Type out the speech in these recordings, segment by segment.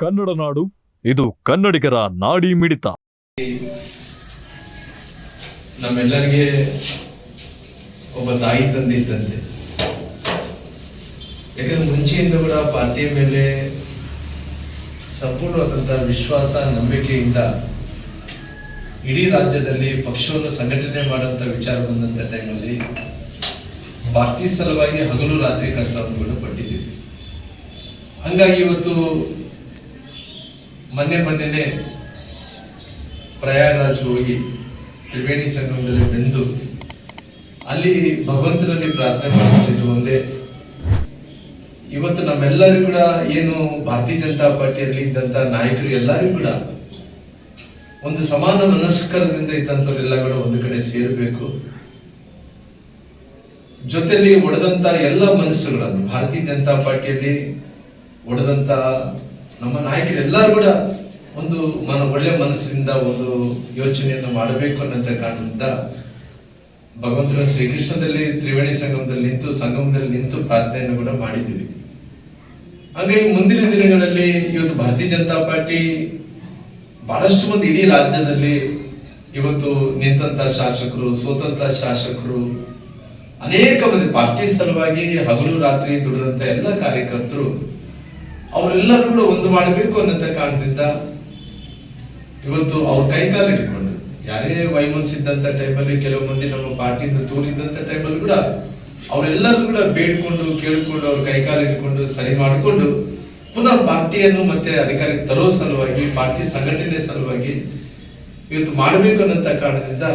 ಕನ್ನಡ ನಾಡು, ಇದು ಕನ್ನಡಿಗರ ನಾಡಿ ಮಿಡಿತ. ನಮ್ಮೆಲ್ಲರಿಗೆ ಒಬ್ಬ ತಾಯಿ ತಂದೆ ಇದ್ದಂತೆ. ಯಾಕಂದ್ರೆ ಮುಂಚೆಯಿಂದ ಕೂಡ ಪಾರ್ಟಿಯ ಮೇಲೆ ಸಂಪೂರ್ಣವಾದಂತಹ ವಿಶ್ವಾಸ, ನಂಬಿಕೆಯಿಂದ ಇಡೀ ರಾಜ್ಯದಲ್ಲಿ ಪಕ್ಷವನ್ನು ಸಂಘಟನೆ ಮಾಡುವಂತ ವಿಚಾರ ಬಂದಂತ ಟೈಮಲ್ಲಿ ಪಾರ್ಟಿ ಸಲುವಾಗಿ ಹಗಲು ರಾತ್ರಿ ಕಷ್ಟವನ್ನು ಕೂಡ ಪಟ್ಟಿದ್ದೀವಿ. ಹಂಗಾಗಿ ಇವತ್ತು ಮೊನ್ನೆನೆ ಪ್ರಯಾಗರಾಜ್ ಹೋಗಿ ತ್ರಿವೇಣಿ ಸಂಗಮದಲ್ಲಿ ಬೆಂದು ಅಲ್ಲಿ ಭಗವಂತನಲ್ಲಿ ಪ್ರಾರ್ಥನೆ ಮಾಡುತ್ತಿದ್ದು ಒಂದೇ. ಇವತ್ತು ನಮ್ಮೆಲ್ಲರೂ ಕೂಡ ಏನು ಭಾರತೀಯ ಜನತಾ ಪಾರ್ಟಿಯಲ್ಲಿ ಇದ್ದಂತ ನಾಯಕರು ಎಲ್ಲರೂ ಕೂಡ ಒಂದು ಸಮಾನ ಮನಸ್ಕರದಿಂದ ಇದ್ದಂಥವರೆಲ್ಲ ಕೂಡ ಒಂದು ಕಡೆ ಸೇರಬೇಕು. ಜೊತೆಯಲ್ಲಿ ಒಡೆದಂತ ಎಲ್ಲ ಮನಸ್ಸುಗಳನ್ನು ಭಾರತೀಯ ಜನತಾ ಪಾರ್ಟಿಯಲ್ಲಿ ಒಡೆದಂತ ನಮ್ಮ ನಾಯಕರೆಲ್ಲರೂ ಕೂಡ ಒಂದು ಒಳ್ಳೆ ಮನಸ್ಸಿನಿಂದ ಒಂದು ಯೋಚನೆಯನ್ನು ಮಾಡಬೇಕು ಅನ್ನೋ ಕಾರಣದಿಂದ ಭಗವಂತನ ಶ್ರೀಕೃಷ್ಣದಲ್ಲಿ ತ್ರಿವೇಣಿ ಸಂಗಮದಲ್ಲಿ ನಿಂತು ಪ್ರಾರ್ಥನೆಯನ್ನು ಕೂಡ ಮಾಡಿದ್ದೀವಿ. ಹಾಗಾಗಿ ಮುಂದಿನ ದಿನಗಳಲ್ಲಿ ಇವತ್ತು ಭಾರತೀಯ ಜನತಾ ಪಾರ್ಟಿ ಬಹಳಷ್ಟು ಮಂದಿ ಇಡೀ ರಾಜ್ಯದಲ್ಲಿ ಇವತ್ತು ನಿಂತ ಶಾಸಕರು, ಸೋತಂತ ಶಾಸಕರು, ಅನೇಕ ಮಂದಿ ಪಾರ್ಟಿ ಸಲುವಾಗಿ ಹಗಲು ರಾತ್ರಿ ದುಡಿದಂತ ಎಲ್ಲ ಕಾರ್ಯಕರ್ತರು ಅವರೆಲ್ಲರೂ ಕೂಡ ಒಂದು ಮಾಡಬೇಕು ಅನ್ನೋ ಕಾರಣದಿಂದ ಇವತ್ತು ಅವ್ರ ಕೈಕಾಲು ಹಿಡ್ಕೊಂಡು ಯಾರೇ ವೈಮನಸ್ಸಿದ್ದಂತ ಟೈಮಲ್ಲಿ ಕೆಲವು ಮಂದಿ ನಮ್ಮ ಪಾರ್ಟಿಯಿಂದ ತೋರಿದ್ದಂತ ಟೈಮಲ್ಲಿ ಕೂಡ ಅವರೆಲ್ಲರೂ ಕೂಡ ಬೇಡ್ಕೊಂಡು ಕೇಳಿಕೊಂಡು ಅವ್ರ ಕೈಕಾಲು ಹಿಡ್ಕೊಂಡು ಸರಿ ಮಾಡಿಕೊಂಡು ಪುನಃ ಪಾರ್ಟಿಯನ್ನು ಮತ್ತೆ ಅಧಿಕಾರಕ್ಕೆ ತರೋ ಸಲುವಾಗಿ, ಪಾರ್ಟಿ ಸಂಘಟನೆ ಸಲುವಾಗಿ ಇವತ್ತು ಮಾಡಬೇಕು ಅನ್ನೋ ಕಾರಣದಿಂದ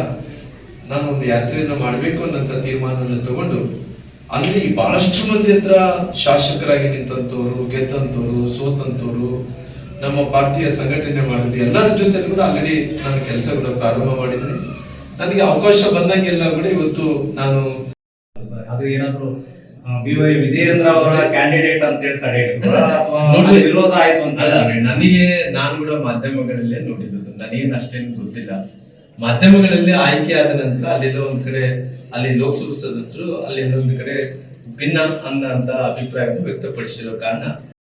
ನಾನು ಒಂದು ಯಾತ್ರೆಯನ್ನು ಮಾಡಬೇಕು ಅನ್ನೋ ತೀರ್ಮಾನವನ್ನು ತಗೊಂಡು ಅಲ್ಲಿ ಬಹಳಷ್ಟು ಮಂದಿ ಹತ್ರ ಶಾಸಕರಾಗಿ ನಿಂತಂತವ್ರು, ಗೆದ್ದಂತವ್ರು, ಸೋತಂತವ್ರು, ನಮ್ಮ ಪಾರ್ಟಿಯ ಸಂಘಟನೆ ಮಾಡಿದ್ವಿ ಎಲ್ಲರ ಜೊತೆ ಕೂಡ ಆಲ್ರೆಡಿ ನಾನು ಕೆಲಸ ಕೂಡ ಪ್ರಾರಂಭ ಮಾಡಿದ್ದೀನಿ. ನನಗೆ ಅವಕಾಶ ಬಂದಂಗೆಲ್ಲ ಕೂಡ ಇವತ್ತು ನಾನು ಅದು ಏನಾದ್ರು BY ವಿಜಯೇಂದ್ರ ಅವರ ಕ್ಯಾಂಡಿಡೇಟ್ ಅಂತ ಹೇಳ್ತಾರೆ ವಿರೋಧ ಆಯ್ತು ಅಂತ ನನಗೆ ನಾನು ಕೂಡ ಮಾಧ್ಯಮಗಳಲ್ಲೇ ನೋಡಿದ್ದು, ನನಗೇನು ಅಷ್ಟೇನು ಗೊತ್ತಿಲ್ಲ. ಮಾಧ್ಯಮಗಳಲ್ಲಿ ಆಯ್ಕೆ ಆದ ನಂತರ ಅಲ್ಲೆಲ್ಲ ಒಂದ್ ಕಡೆ ಅಲ್ಲಿ ಲೋಕಸಭಾ ಸದಸ್ಯರು ಅಲ್ಲಿ ಒಂದು ಕಡೆ ಭಿನ್ನ ಅನ್ನೋ ಅಭಿಪ್ರಾಯವನ್ನು ವ್ಯಕ್ತಪಡಿಸಿರೋ ಕಾರಣ